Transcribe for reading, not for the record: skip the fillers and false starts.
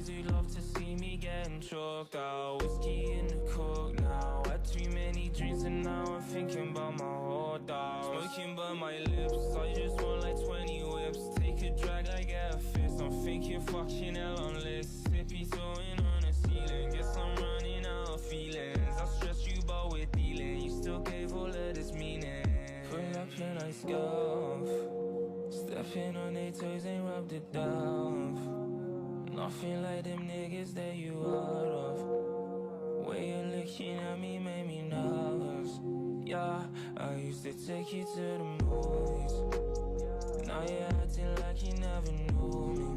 You'd love to see me getting choked out. Whiskey in the coke now. Had too many drinks and now I'm thinking about my whole dog. Smoking by my lips, I just want like 20 whips. Take a drag, I get a fist. I'm thinking fucking hell on list. Sippy throwing on the ceiling. Guess I'm running out of feelings. I stressed you but we're dealing. You still gave all of this meaning. Pull up and I scuff. Stepping on their toes and rubbed it down. Nothing like them niggas that you out of. Way you're looking at me made me nervous. Yeah, I used to take you to the movies. Now you're acting like you never knew me.